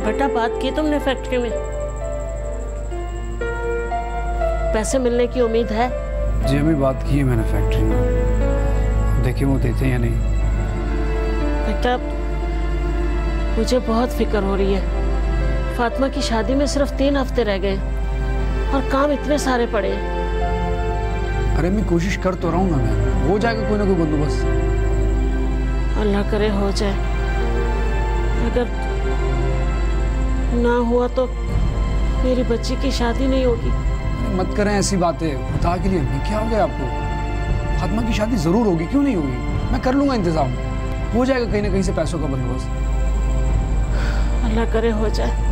बेटा बात की तुमने फैक्ट्री में? पैसे मिलने की उम्मीद है? जी अम्मी बात की है मैंने फैक्ट्री में, देखिए वो देते हैं या नहीं। बेटा मुझे बहुत फिक्र हो रही है। फातिमा की शादी में सिर्फ 3 हफ्ते रह गए और काम इतने सारे पड़े। अरे मैं कोशिश कर तो रहा हूँ ना, मैं हो जाएगा कोई ना कोई बंदोबस्त। अल्लाह करे हो जाए, अगर ना हुआ तो मेरी बच्ची की शादी नहीं होगी। मत करें ऐसी बातें, खुदा के लिए अम्मी क्या हो गया आपको? फातिमा की शादी जरूर होगी, क्यों नहीं होगी? मैं कर लूंगा इंतजाम, हो जाएगा कहीं ना कहीं से पैसों का बंदोबस्त। अल्लाह करे हो जाए।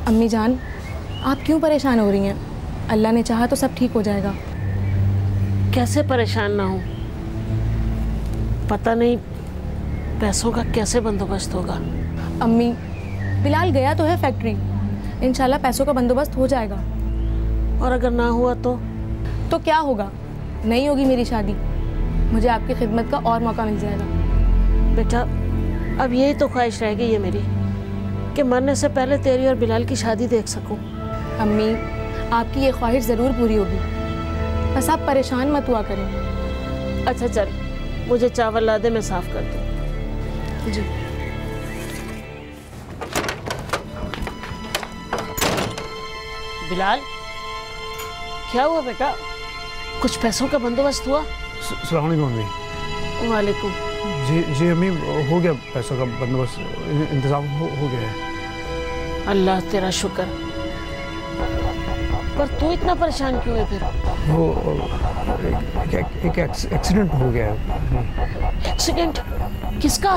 अम्मी जान, आप क्यों परेशान हो रही हैं? अल्लाह ने चाहा तो सब ठीक हो जाएगा। कैसे परेशान ना हूँ? पता नहीं पैसों का कैसे बंदोबस्त होगा। अम्मी, बिलाल गया तो है फैक्ट्री, इंशाल्लाह पैसों का बंदोबस्त हो जाएगा। और अगर ना हुआ तो क्या होगा? नहीं होगी मेरी शादी, मुझे आपकी खिदमत का और मौका मिल जाएगा। बेटा अब यही तो ख्वाहिश रह गई है मेरी कि मरने से पहले तेरी और बिलाल की शादी देख सकूं। अम्मी, आपकी ये ख्वाहिश ज़रूर पूरी होगी, बस आप परेशान मत हुआ करें। अच्छा चल, मुझे चावल ला दे, मैं साफ कर दूँ। जी। बिलाल क्या हुआ बेटा? कुछ पैसों का बंदोबस्त हुआ? अस्सलाम वालेकुम अम्मी। वालेकुम। जी अम्मी, हो गया पैसों का बंदोबस्त, इंतजाम हो गया है। अल्लाह तेरा शुक्र। पर तू इतना परेशान क्यों है फिर? वो एक एक्सीडेंट हो गया है। एक्सीडेंट? किसका?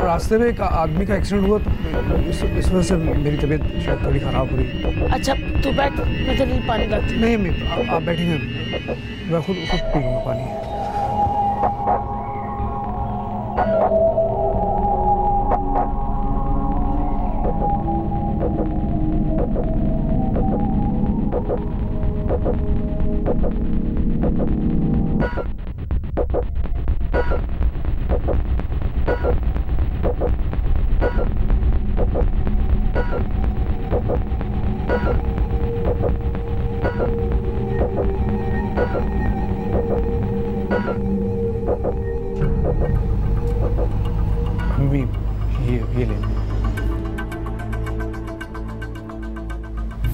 रास्ते में एक आदमी का एक्सीडेंट हुआ, तो इस वजह से मेरी तबीयत शायद थोड़ी ख़राब हो रही। अच्छा तू बैठ, मैं तेरे लिए पानी लाती हूँ। नहीं अम्मी आप बैठिए, मैं खुद पी लूँगा पानी। अम्मी ये ले।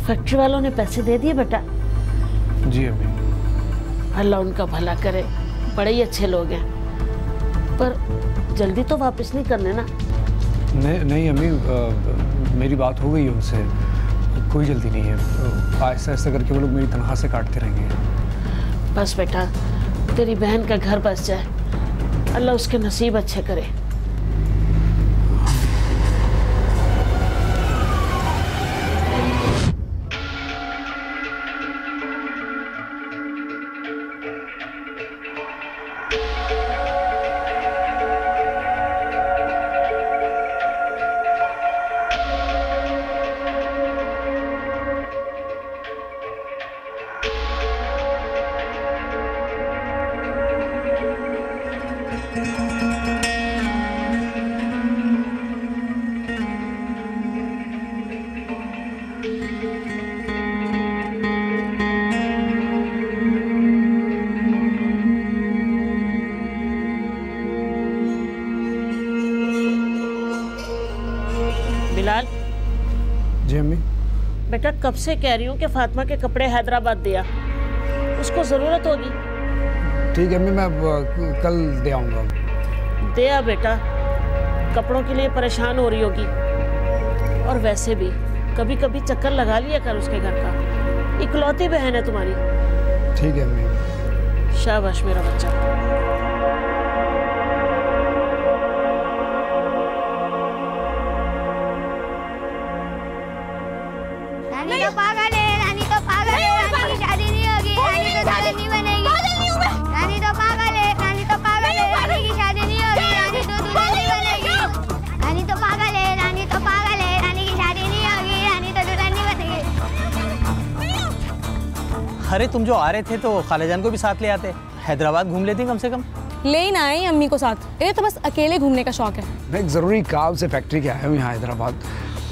फैक्ट्री वालों ने पैसे दे दिए बेटा? जी अम्मी। अल्लाह उनका भला करे, बड़े ही अच्छे लोग हैं। पर जल्दी तो वापस नहीं करने ना? नहीं अम्मी, मेरी बात हो गई उनसे, कोई जल्दी नहीं है। आहिस्ता आहिस्ता करके वो लोग मेरी तनख्वाह से काटते रहेंगे। बस बेटा, तेरी बहन का घर बस जाए, अल्लाह उसके नसीब अच्छे करे। बिलाल। जी अम्मी। बेटा कब से कह रही हूँ कि फातिमा के कपड़े हैदराबाद दिया, उसको ज़रूरत होगी। ठीक है अम्मी, मैं कल दे आऊँगा। दे आ बेटा, कपड़ों के लिए परेशान हो रही होगी। और वैसे भी कभी कभी चक्कर लगा लिया कर उसके घर का। इकलौती बहन है तुम्हारी। ठीक है अम्मी। शाबाश मेरा बच्चा। रानी तो पागल है, रानी तो पागल है, रानी की शादी नहीं होगी, रानी तो दुल्हन नहीं बनेगी। रानी तो पागल है, रानी तो पागल है, रानी की शादी नहीं होगी, रानी तो दुल्हन नहीं बनेगी। रानी तो पागल है, रानी तो पागल है, रानी की शादी नहीं होगी, रानी तो दुल्हन नहीं बनेगी। अरे तुम जो आ रहे थे तो खालाजान को भी साथ ले आते, हैदराबाद घूम लेती कम से कम। ले ही ना आई अम्मी को साथ, इन्हें तो बस अकेले घूमने का शौक है। मैं एक ज़रूरी काम से फैक्ट्री के आया हूँ यहाँ हैदराबाद,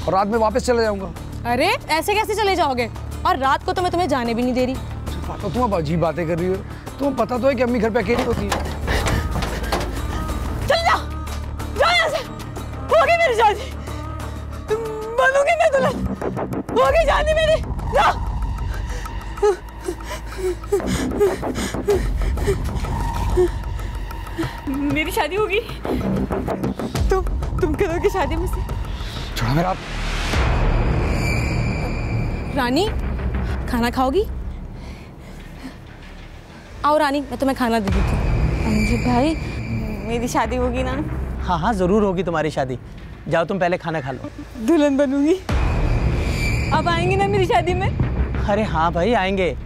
और रात में वापस चले जाऊँगा। अरे ऐसे कैसे चले जाओगे? और रात को तो मैं तुम्हें जाने भी नहीं दे रही। तो तुम अब अजीब बातें कर रही हो। तुम्हें पता तो है कि अम्मी घर पे अकेली होती है। चल जाओ, जाओ यहाँ से। हो गई मेरी शादी, बनूंगी मैं दुल्हन, हो गई शादी मेरी। जाओ। मेरी शादी होगी, तुम करोगे शादी मुझसे? छोड़ा मेरा हाथ। रानी खाना खाओगी? आओ रानी, मैं तुम्हें खाना दे देती हूँ। अमजद भाई मेरी शादी होगी ना? हाँ हाँ ज़रूर होगी तुम्हारी शादी। जाओ तुम पहले खाना खा लो। दुल्हन बनूंगी। अब आएंगे ना मेरी शादी में? अरे हाँ भाई आएंगे।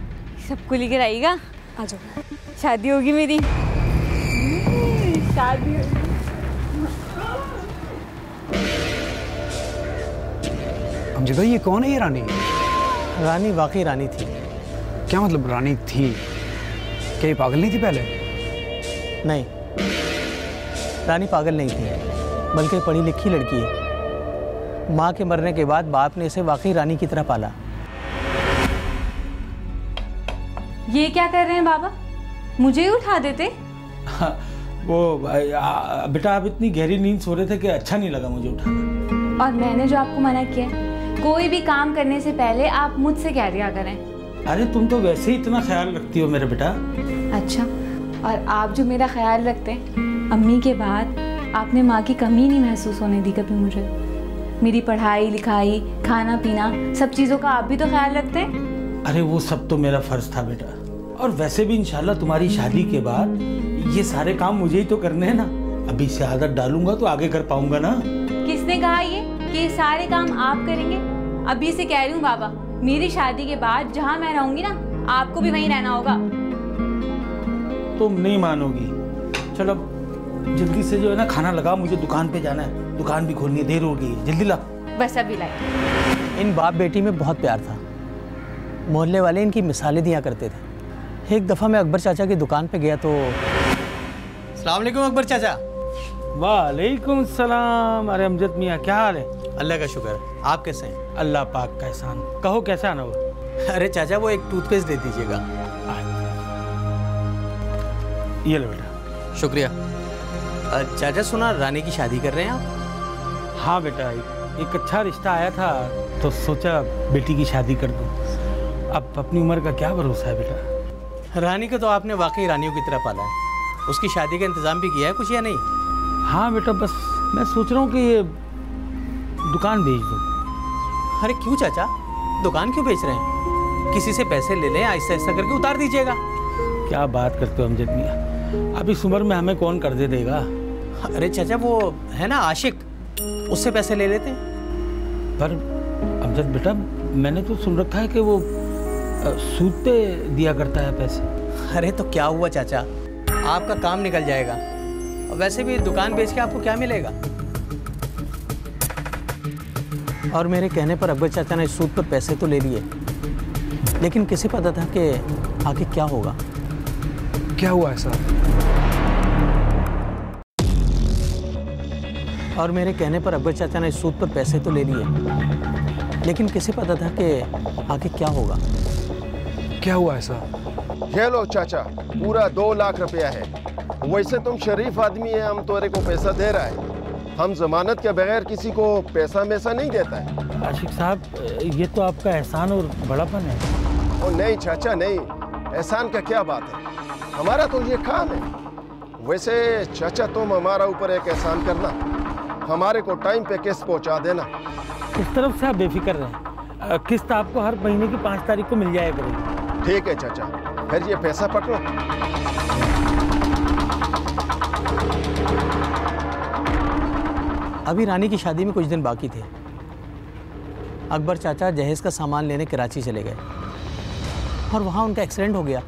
सबको लेकर आइएगा। आ जाओ। शादी होगी मेरी, शादी होगी। अमजद ये कौन है ये रानी? रानी वाकई रानी थी। क्या मतलब रानी थी? क्या ये पागल नहीं थी पहले? नहीं, रानी पागल नहीं थी, बल्कि पढ़ी लिखी लड़की है। माँ के मरने के बाद बाप ने इसे वाकई रानी की तरह पाला। ये क्या कर रहे हैं बाबा? मुझे ही उठा देते। वो बेटा आप इतनी गहरी नींद सो रहे थे कि अच्छा नहीं लगा मुझे उठाना। और मैंने जो आपको मना किया है, कोई भी काम करने से पहले आप मुझसे कह दिया करें। अरे तुम तो वैसे ही इतना ख्याल रखती हो मेरे बेटा। अच्छा, और आप जो मेरा ख्याल रखते हैं, अम्मी के बाद आपने माँ की कमी नहीं महसूस होने दी कभी मुझे। मेरी पढ़ाई लिखाई, खाना पीना, सब चीज़ों का आप भी तो ख्याल रखते हैं। अरे वो सब तो मेरा फर्ज था बेटा, और वैसे भी इंशाल्लाह तुम्हारी शादी के बाद ये सारे काम मुझे ही तो करने हैं ना। अभी से आदत डालूंगा तो आगे कर पाऊंगा ना। किसने कहा ये कि ये सारे काम आप करेंगे? अभी से कह रही हूँ बाबा, मेरी शादी के बाद जहाँ मैं रहूंगी ना, आपको भी वहीं रहना होगा। तुम नहीं मानोगी। चलो जल्दी से जो है ना खाना लगा, मुझे दुकान पे जाना है, दुकान भी खोलनी है, देर हो गई, जल्दी ला। बस अभी लाए। इन बाप बेटी में बहुत प्यार था। मोहल्ले वाले इनकी मिसालें दिया करते थे। एक दफ़ा मैं अकबर चाचा की दुकान पे गया तो अस्सलाम वालेकुम अकबर चाचा। वालेकुम सलाम। अरे अमजद मियाँ क्या हाल है? अल्लाह का शुक्र, आप कैसे हैं? अल्लाह पाक का एहसान। कहो कैसा आना हुआ? अरे चाचा वो एक टूथपेस्ट दे दीजिएगा। ये लो बेटा। शुक्रिया। चाचा सुना रानी की शादी कर रहे हैं आप? हाँ बेटा, एक अच्छा रिश्ता आया था तो सोचा बेटी की शादी कर दूँ। अब अपनी उम्र का क्या भरोसा है बेटा। रानी को तो आपने वाकई रानियों की तरह पाला है। उसकी शादी का इंतज़ाम भी किया है कुछ या नहीं? हाँ बेटा, बस मैं सोच रहा हूँ कि ये दुकान बेच दूँ। अरे क्यों चाचा, दुकान क्यों बेच रहे हैं? किसी से पैसे ले लें, आहिस्ता आहिस्ता करके उतार दीजिएगा। क्या बात करते हो अमजद मियाँ, अब इस उम्र में हमें कौन कर्जे देगा। अरे चाचा वो है ना आशिक, उससे पैसे ले लेते। पर अमजद बेटा, मैंने तो सुन रखा है कि वो सूद पे दिया करता है पैसे। अरे तो क्या हुआ चाचा, आपका काम निकल जाएगा। और वैसे भी दुकान बेच के आपको क्या मिलेगा? और मेरे कहने पर अकबर चाचा ने सूद पर पैसे तो ले लिए, लेकिन किसे पता था कि आगे क्या होगा। क्या हुआ ऐसा? और मेरे कहने पर अकबर चाचा ने सूद पर पैसे तो ले लिए, लेकिन किसे पता था कि आगे क्या होगा। क्या हुआ ऐसा? ये लो चाचा, पूरा 2 लाख रुपया है। वैसे तुम शरीफ आदमी है, हम तोरे को पैसा दे रहा है। हम जमानत के बगैर किसी को पैसा मैसा नहीं देता है। आशिक साहब, ये तो आपका एहसान और बड़ापन है। ओ नहीं चाचा नहीं, एहसान का क्या बात है, हमारा तो ये काम है। वैसे चाचा तुम हमारा ऊपर एक एहसान करना, हमारे को टाइम पे किस्त पहुंचा देना। उस तरफ से आप बेफिक्र रहें, किस्त आपको हर महीने की 5 तारीख को मिल जाया करेगी। ठीक है चाचा, फिर ये पैसा पकड़ो। अभी रानी की शादी में कुछ दिन बाकी थे। अकबर चाचा जहेज का सामान लेने कराची चले गए और वहाँ उनका एक्सीडेंट हो गया।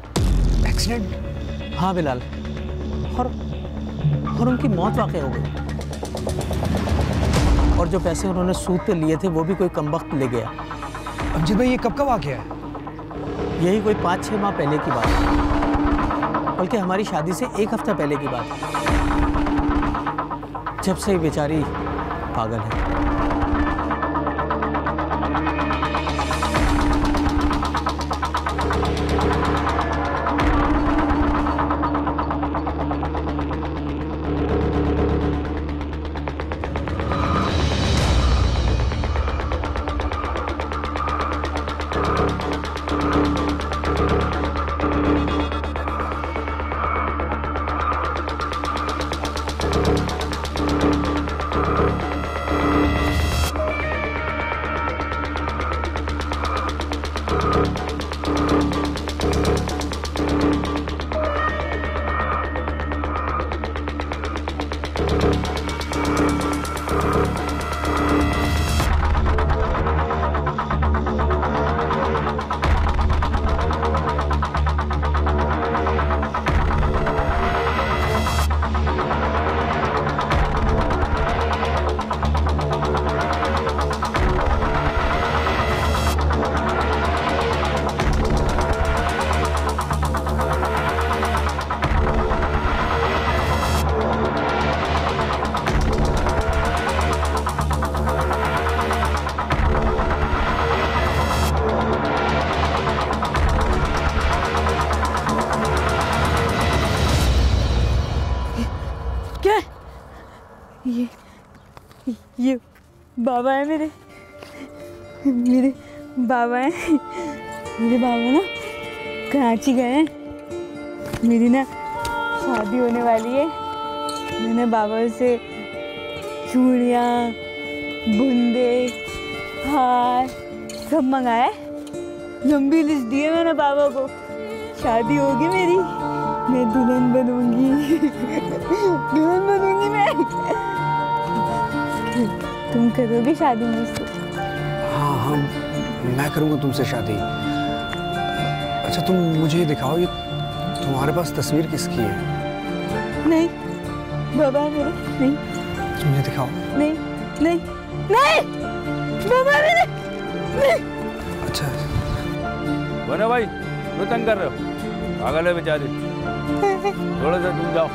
एक्सीडेंट? हाँ बिलाल, और उनकी मौत वाक़ई हो गई। और जो पैसे उन्होंने सूद पे लिए थे वो भी कोई कमबख्त ले गया। अमजद भाई, ये कब का वाक़या है? यही कोई 5-6 माह पहले की बात है, बल्कि हमारी शादी से 1 हफ्ता पहले की बात है। जब से बेचारी पागल है। ये बाबा है मेरे बाबा हैं। मेरे बाबा ना कराची गए हैं। मेरी ना शादी होने वाली है। मैंने बाबा से चूड़ियाँ, बुंदे, हार सब मंगाया। लंबी लिस्ट दी है मैंने बाबा को। शादी होगी मेरी, मैं दुल्हन बनूंगी। दुल्हन बनूंगी मैं। तुम करोगे शादी मुझसे? हाँ हाँ, मैं करूँगा तुमसे शादी। अच्छा तुम मुझे ये दिखाओ, ये तुम्हारे पास तस्वीर किसकी है? नहीं, बाबा मेरे नहीं। मुझे दिखाओ। नहीं नहीं नहीं, बाबा मेरे नहीं। अच्छा बोलो भाई, क्यों तंग कर रहे हो? पागल है बेचारी, थोड़ा सा तुम जाओ।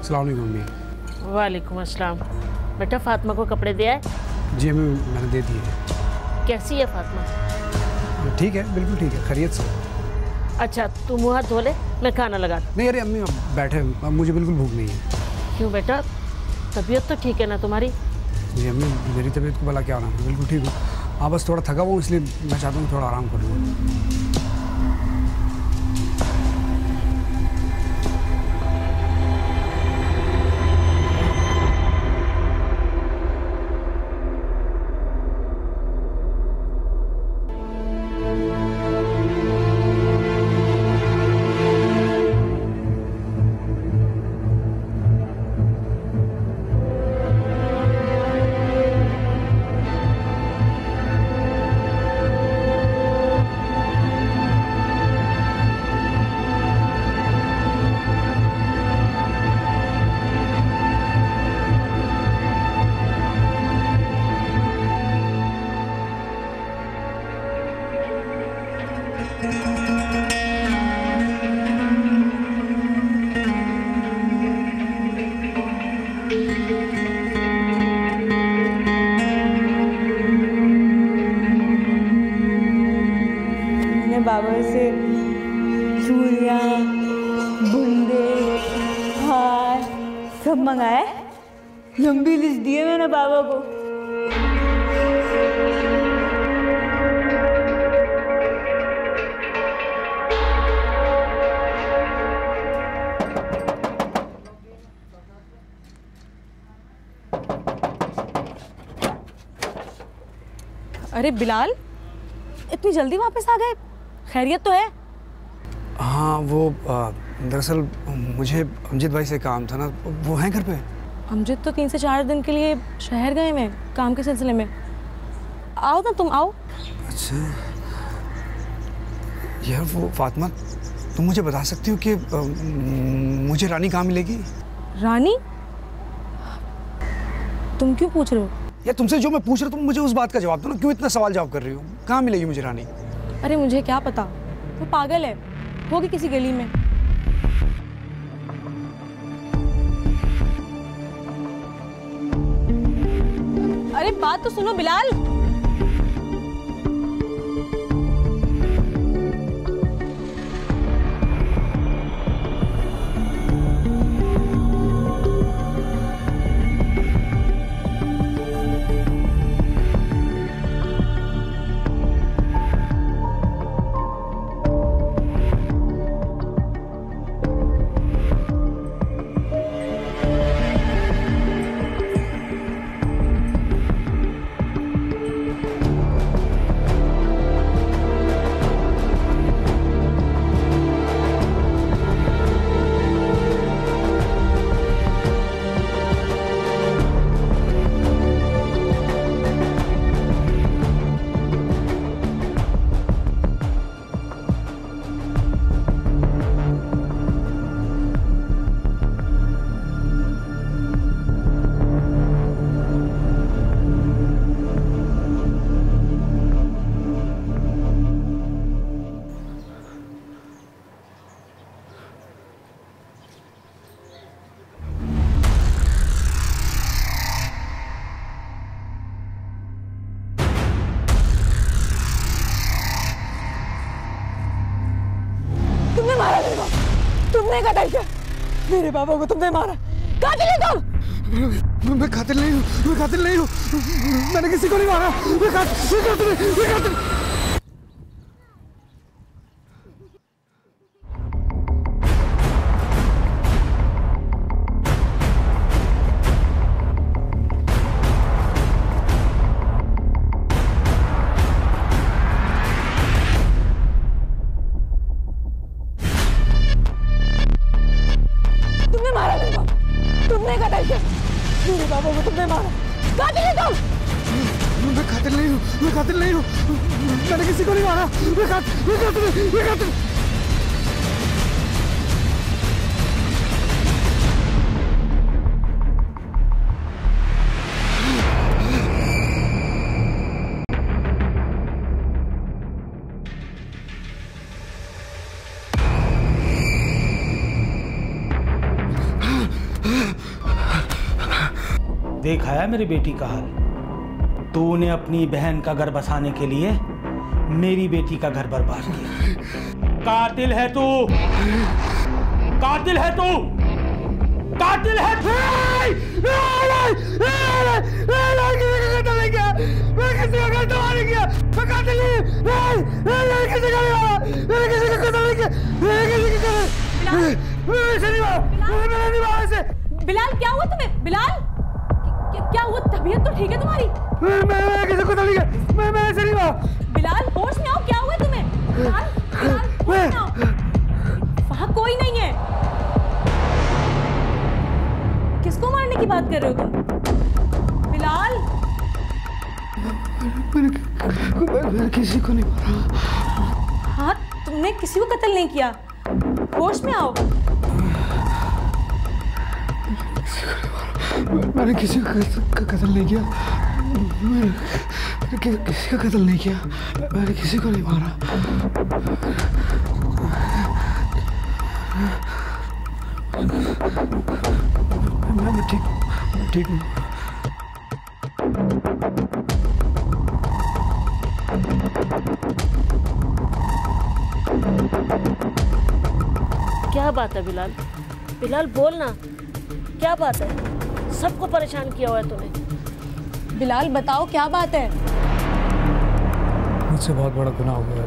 अस्सलाम वालेकुम मम्मी। वालेकुम अस्सलाम। बेटा फातिमा को कपड़े दिया है? जी अम्मी, मैंने दे दिए। कैसी है फातिमा? ठीक है, बिल्कुल ठीक है, खैरियत से। अच्छा तू मुँह हाथ धो ले, मैं खाना लगा। नहीं अरे अम्मी बैठे, मुझे बिल्कुल भूख नहीं है। क्यों बेटा, तबीयत तो ठीक है ना तुम्हारी? जी अम्मी, मेरी तबीयत को भला क्या होना, मैं बिल्कुल ठीक हूँ। हाँ बस थोड़ा थका हुआ हूँ, इसलिए मैं चाहता हूँ थोड़ा आराम कर लूँ। बाबा से चूड़ियाँ, बुंदे, हार सब मंगाए। लंबी लिस्ट दी है मैंने बाबा को। अरे बिलाल, इतनी जल्दी वापस आ गए? खैरियत तो है? हाँ वो दरअसल मुझे अमजद भाई से काम था ना, वो हैं घर पे। अमजद तो 3 से 4 दिन के लिए शहर गए हैं काम के सिलसिले में। आओ ना, तुम आओ। अच्छा यार, वो फातिमा, तुम मुझे बता सकती हो कि मुझे रानी कहाँ मिलेगी? रानी? तुम क्यों पूछ रहे हो? यार तुमसे जो मैं पूछ रहा हूँ तुम मुझे उस बात का जवाब दो ना, क्यों इतना सवाल जवाब कर रही हो? कहाँ मिलेगी मुझे रानी? अरे मुझे क्या पता, वो पागल है, होगी किसी गली में। अरे बात तो सुनो बिलाल। तुमने कतल किया मेरे बाबा को, तुमने मारा। कातिल है तुम। मैं कातिल नहीं हूँ, मैं कातिल नहीं हूँ, मैंने किसी को नहीं मारा। मैं कातिल। मेरे बाबा को तुमने मारा। कातिल है तुम। मैं कातिल नहीं हूँ, मैंने किसी को नहीं मारा। मैं कातिल। देखा है मेरी बेटी का हाल? तूने अपनी बहन का घर बसाने के लिए मेरी बेटी का घर बर्बाद किया। कातिल है तू, कातिल है तू, कातिल है तू। बिलाल क्या हुआ तुम्हें? बिलाल क्या हुआ? तबीयत तो ठीक है तुम्हारी? मैं किसी को नहीं किया, मैं ऐसे नहीं हुआ। बिलाल होश में आओ, क्या हुआ तुम्हें? बिलाल होश में आओ। वहाँ कोई नहीं है। किसको मारने की बात कर रहे हो तुम? बिलाल मैंने किसी को नहीं मारा। हाँ, तुमने किसी को कत्ल नहीं किया। होश में आओ। मैंने किसी को कत्ल नहीं किया। मैंने किसी का कत्ल नहीं किया, मैंने किसी को नहीं मारा। मैं ठीक हूँ। क्या बात है बिलाल? बिलाल बोल ना, क्या बात है? सबको परेशान किया हुआ है तूने। बिलाल बताओ क्या बात है? मुझसे बहुत बड़ा गुनाह हो गया।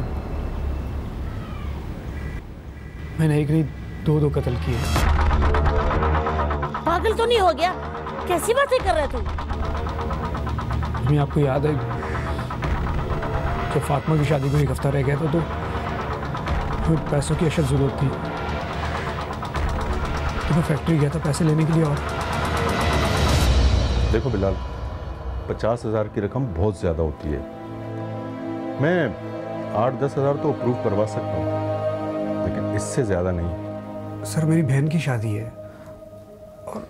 मैंने एक नहीं दो कत्ल किए। पागल तो नहीं हो गया? कैसी बातें कर रहे तू? अम्मी आपको याद है जब फातिमा की शादी को एक हफ्ता रह गया था तो हमें पैसों की अशद जरूरत थी, तो मैं फैक्ट्री गया था पैसे लेने के लिए। और देखो बिलाल, 50,000 की रकम बहुत ज़्यादा होती है। मैं 8-10 हज़ार तो अप्रूव करवा सकता हूँ, लेकिन इससे ज़्यादा नहीं। सर मेरी बहन की शादी है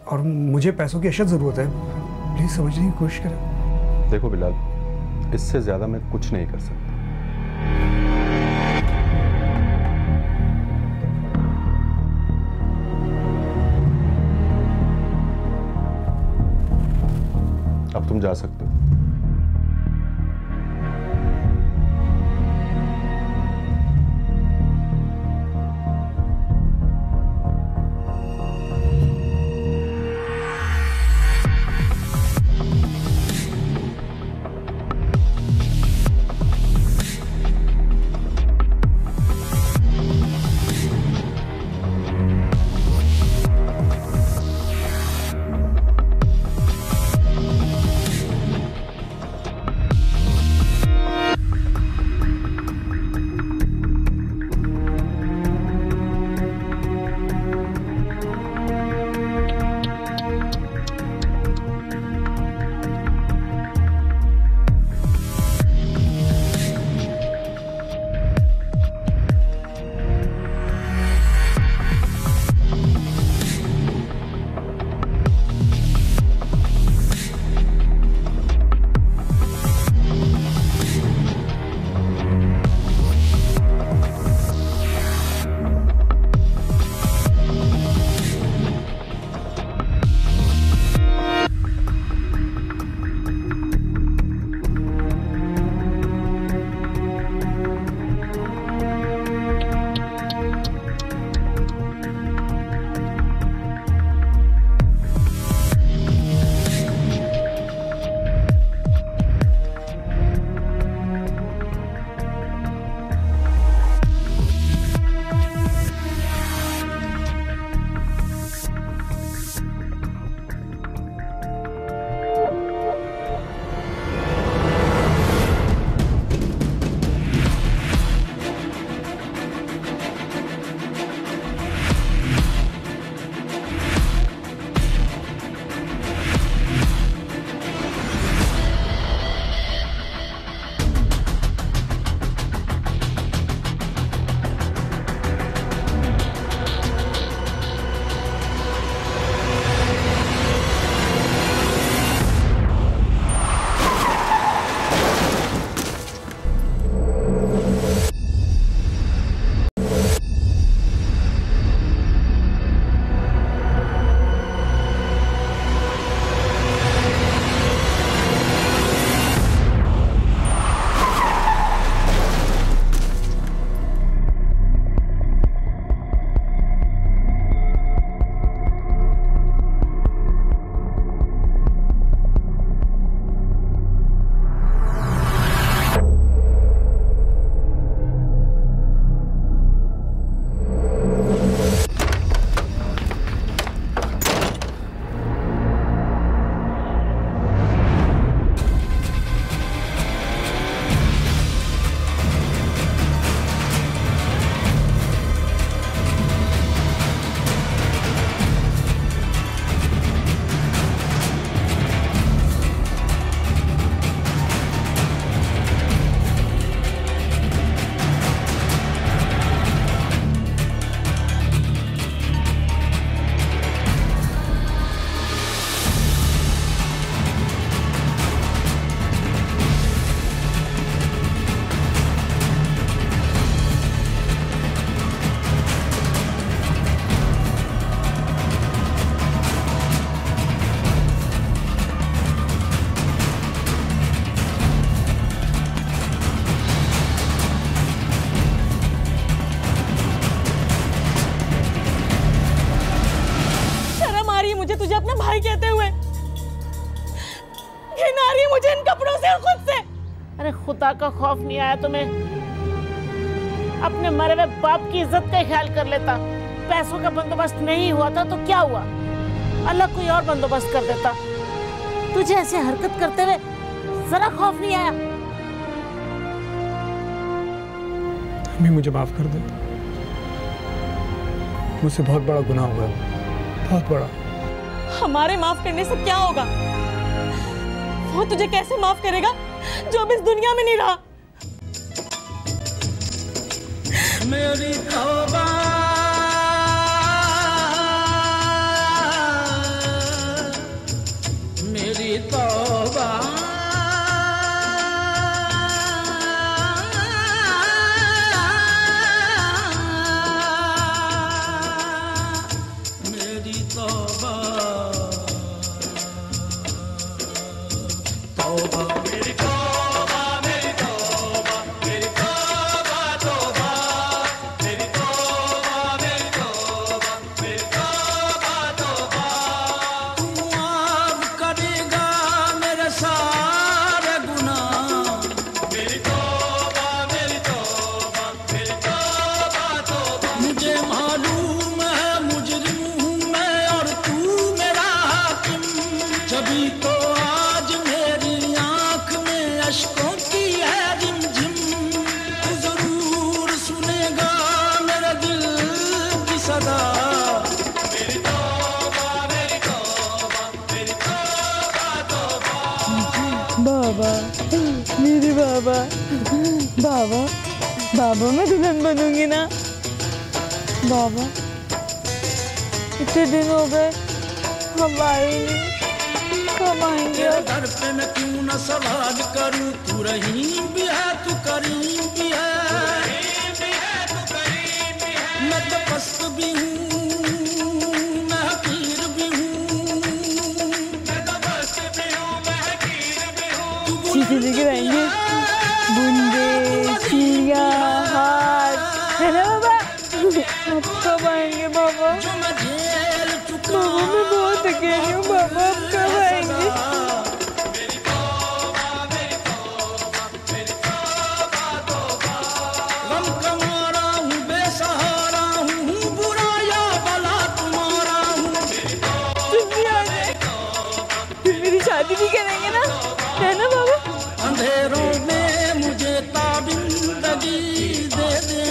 और मुझे पैसों की अशद ज़रूरत है, प्लीज़ समझने की कोशिश करें। देखो बिलाल, इससे ज़्यादा मैं कुछ नहीं कर सकता। अब तुम जा सकते हो। खुदा का खौफ नहीं आया तुम्हें? अपने मरे हुए बाप की इज्जत का ख्याल कर लेता। पैसों का बंदोबस्त नहीं हुआ था तो क्या हुआ, अल्लाह कोई और बंदोबस्त कर देता। तुझे ऐसे हरकत करते हुए जरा खौफ नहीं आया? अम्मी मुझे माफ कर दो, मुझसे बहुत बड़ा गुनाह हुआ, बहुत बड़ा। हमारे माफ करने से क्या होगा? वो तुझे कैसे माफ करेगा जो अब इस दुनिया में नहीं रहा? मेरी तौबा मेरी तौबा मेरी तौबा तौबा मेरी तौबा मेरी तौबा मेरी तौबा तौबा मेरी तौबा मेरी तौबा मेरी तौबा तौबा तू माफ करेगा मेरे सारे गुनाह मेरी तौबा मेरी तौबा मेरी तौबा तौबा मुझे मालूम है मुजरिम हूँ मैं और तू मेरा हाकिम जभी तो आज मेरी आंख में अश्कों की है रिमझिम तू जरूर सुनेगा मेरे दिल की सदा मेरी तौबा मेरी तौबा मेरी तौबा तौबा बाबा, मेरे बाबा, बाबा, बाबा मैं दुल्हन बनूंगी ना? बाबा, इतने दिन हो गए हम आए नहीं, कब आएंगे? तेरे दर पे मैं क्यों न सवाल करूं तू रहीम भी है तू करीम भी है मैं तो पस्त भी हूँ मैं हकीर भी हूँ मैं तो पस्त भी हूँ मैं हकीर भी हूँ चीजें लेकर आएंगे, बुंदे, चूड़ियाँ, हार, है ना बाबा? अब कब आएंगे बाबा? जो मैं झेल चुका बाबा मैं बहुत अकेली हूँ बाबा, अब कब आएंगे? मेरी तौबा मेरी तौबा मेरी तौबा तौबा गम का मारा हूँ बेसहारा हूँ बुरा या भला तुम्हारा हूँ मेरी तुम भी आ गए, फिर मेरी शादी भी करेंगे ना, है ना बाबा? अंधेरों में मुझे ताबिंदगी दे दे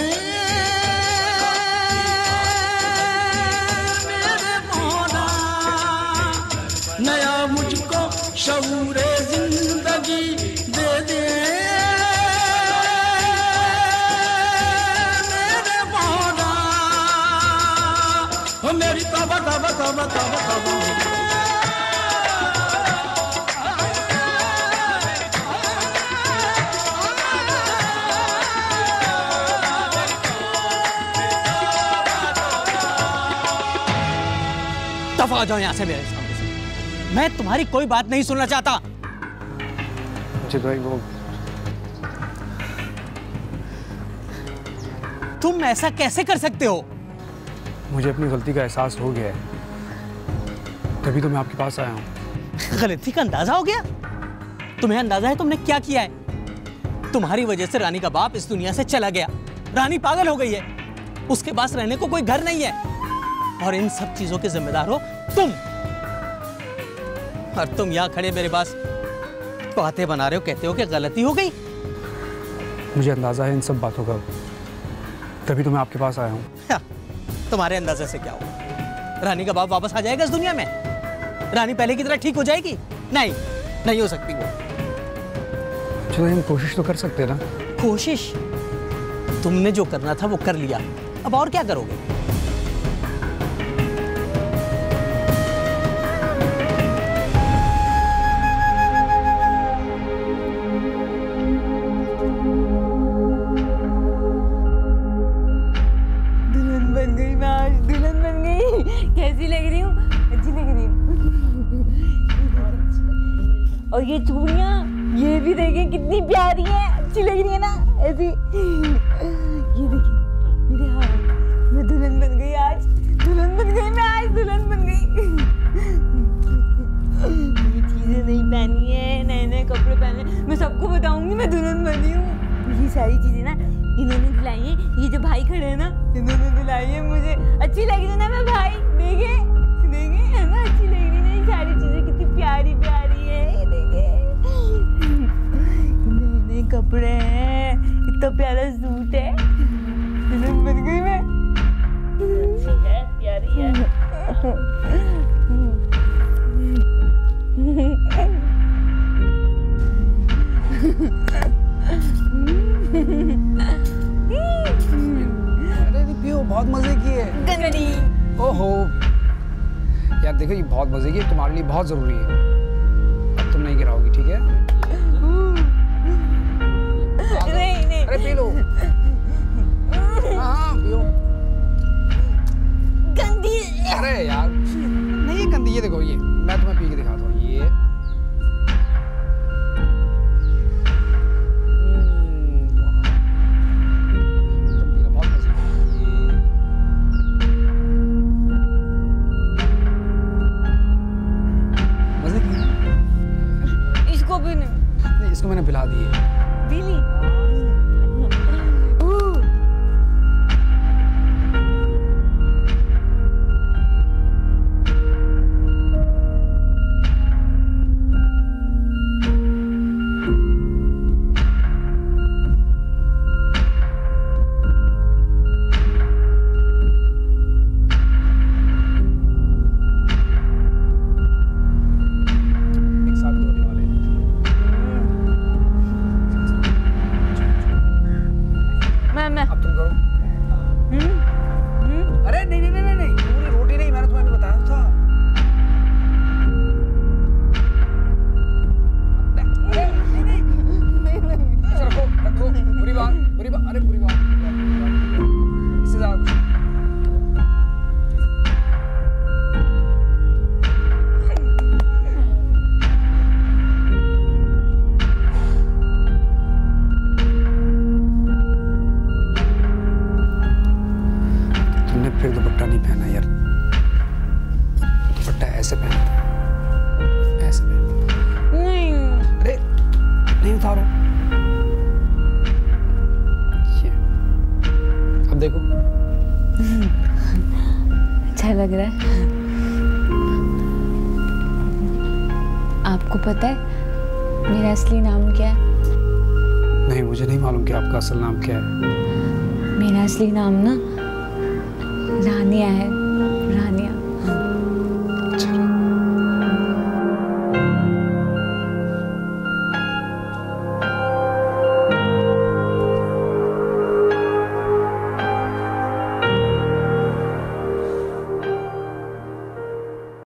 मेरे मौला नया मुझको शऊरे जिंदगी दे दे मेरे मौला ओ मेरी तौबा तौबा तौबा तौबा तौबा दफा हो जाओ यहाँ से मेरे सामने से। मैं तुम्हारी कोई बात नहीं सुनना चाहता। जी भाई वो तुम ऐसा कैसे कर सकते हो? मुझे अपनी गलती का एहसास हो गया है, तभी तो मैं आपके पास आया हूँ। गलती का अंदाजा हो गया? तुम्हें अंदाजा है तुमने क्या किया है? तुम्हारी वजह से रानी का बाप इस दुनिया से चला गया, रानी पागल हो गई है, उसके पास रहने को कोई घर नहीं है और इन सब चीजों के जिम्मेदार हो तुम। और तुम यहाँ खड़े मेरे पास बातें बना रहे हो, कहते हो कि गलती हो गई। मुझे अंदाजा है इन सब बातों का, तभी तो मैं आपके पास आया हूँ। तुम्हारे अंदाजे से क्या होगा? रानी का बाप वापस आ जाएगा इस दुनिया में? रानी पहले की तरह ठीक हो जाएगी? नहीं, नहीं हो सकती वो। चलो हम कोशिश तो कर सकते हैं ना। कोशिश? तुमने जो करना था वो कर लिया, अब और क्या करोगे? कैसी लग रही हूँ? अच्छी लग रही हूँ। और ये चूड़ियाँ, ये भी देखें कितनी प्यारी है, अच्छी लग रही है ना ऐसी। ये देखिए मेरे हाथ, मैं दुल्हन बन गई आज, दुल्हन बन गई मैं आज, दुल्हन बन गई। ये चीजें नहीं पहनी है, नए नए कपड़े पहने, मैं सबको बताऊंगी मैं दुल्हन बन ये जो भाई खड़े हैं ना, इन्होंने दिलाई है मुझे। अच्छी लग रही ना मैं भाई? देखे देखे है ना, अच्छी लग रही ना? ये सारी चीजें कितनी प्यारी प्यारी है, ये देखे। नए नए कपड़े हैं, इतना प्यारा सूट है, दुल्हन बन गई मैं। अच्छी है, प्यारी है। अरे पियो, बहुत मजे किए। गंदी। ओहो यार देखो, ये बहुत मजे की, तुम्हारे लिए बहुत जरूरी है। अब तुम नहीं गिराओगी, ठीक है? नहीं नहीं। अरे पी लो। हाँ पियो। गंदी। अरे यार नहीं, ये गंदी। ये देखो, ये मैं तुम्हें पी के दिखाता हूँ। ये इसको मैंने पिला दी है। Really? लग रहा है। आपको पता है मेरा असली नाम क्या है? नहीं, मुझे नहीं मालूम कि आपका असल नाम क्या है। मेरा असली नाम ना रानिया है, रानिया।